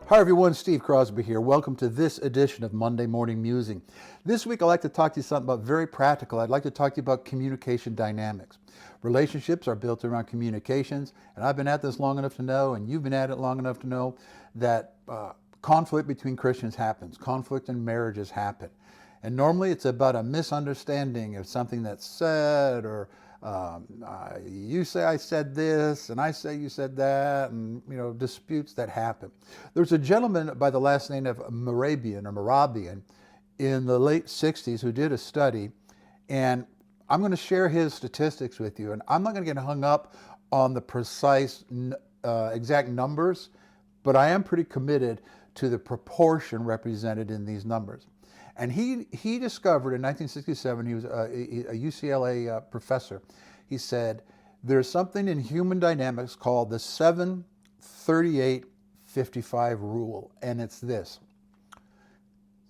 Hi everyone, Steve Crosby here. Welcome to this edition of Monday Morning Musing. This week I'd like to talk to you something about very practical. I'd like to talk to you about communication dynamics. Relationships are built around communications, and I've been at this long enough to know, and you've been at it long enough to know, that conflict between Christians happens. Conflict in marriages happen. And normally it's about a misunderstanding of something that's said, or you say I said this and I say you said that, and disputes that happen. There's a gentleman by the last name of Morabian in the late 60s who did a study, and I'm going to share his statistics with you, and I'm not going to get hung up on the precise exact numbers, but I am pretty committed to the proportion represented in these numbers. And he discovered in 1967, he was a UCLA professor, he said, there's something in human dynamics called the 7-38-55 rule, and it's this.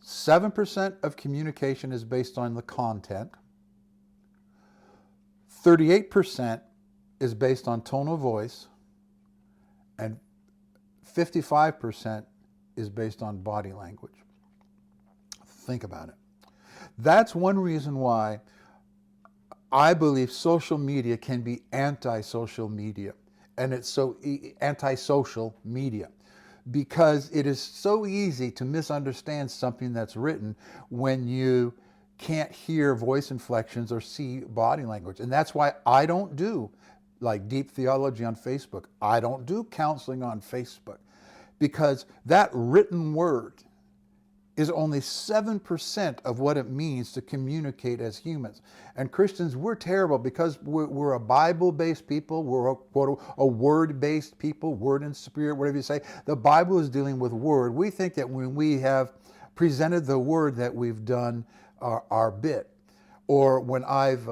7% of communication is based on the content, 38% is based on tone of voice, and 55% is based on body language. Think about it. That's one reason why I believe social media can be anti-social media. And it's so anti-social media because it is so easy to misunderstand something that's written when you can't hear voice inflections or see body language. And that's why I don't do like deep theology on Facebook. I don't do counseling on Facebook, because that written word is only 7% of what it means to communicate as humans. And Christians, we're terrible because we're a Bible-based people, we're a word-based people, word and spirit, whatever you say. The Bible is dealing with word. We think that when we have presented the word that we've done our bit, or when I've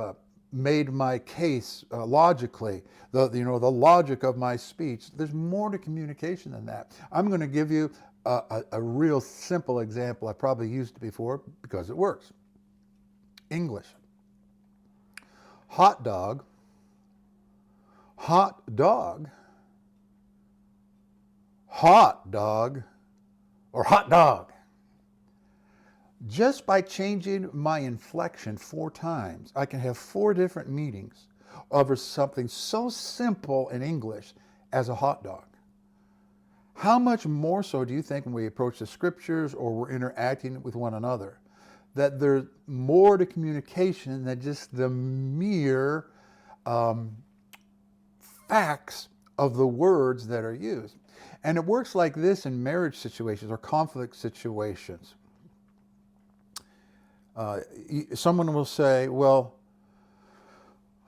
made my case logically, the logic of my speech, there's more to communication than that. I'm going to give you a real simple example. I probably used it before because it works. English. Hot dog, hot dog, hot dog, or hot dog. Just by changing my inflection 4 times, I can have 4 different meanings over something so simple in English as a hot dog. How much more so do you think when we approach the scriptures or we're interacting with one another, that there's more to communication than just the mere facts of the words that are used? And it works like this in marriage situations or conflict situations. Someone will say, well,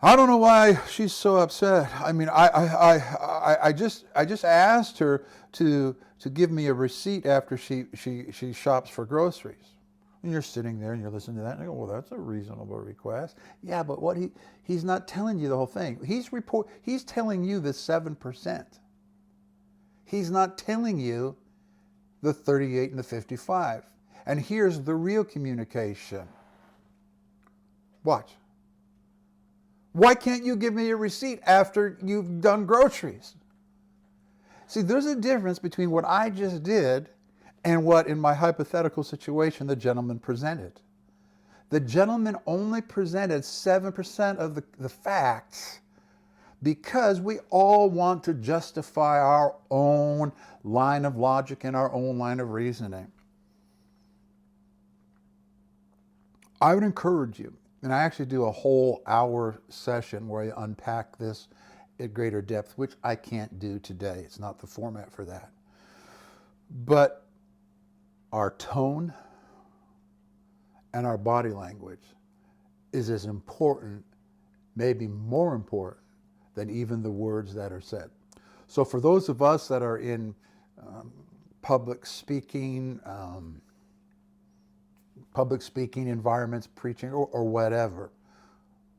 I don't know why she's so upset. I mean, I just asked her to give me a receipt after she shops for groceries. And you're sitting there and you're listening to that and you go, well, that's a reasonable request. Yeah, but he's not telling you the whole thing. He's telling you the 7%. He's not telling you the 38 and the 55. And here's the real communication. Watch. Why can't you give me a receipt after you've done groceries? See, there's a difference between what I just did and what, in my hypothetical situation, the gentleman presented. The gentleman only presented 7% of the facts because we all want to justify our own line of logic and our own line of reasoning. I would encourage you, and I actually do a whole hour session where I unpack this at greater depth, which I can't do today. It's not the format for that. But our tone and our body language is as important, maybe more important, than even the words that are said. So for those of us that are in public speaking environments, preaching, or whatever,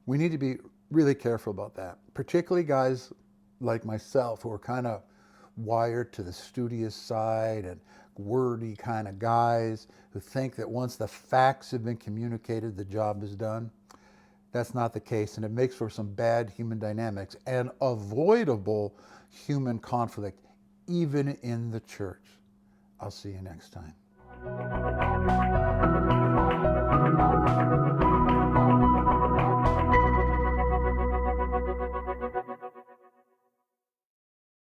we need to be really careful about that. Particularly guys like myself who are kind of wired to the studious side and wordy kind of guys who think that once the facts have been communicated, the job is done. That's not the case, and it makes for some bad human dynamics and avoidable human conflict, even in the church. I'll see you next time.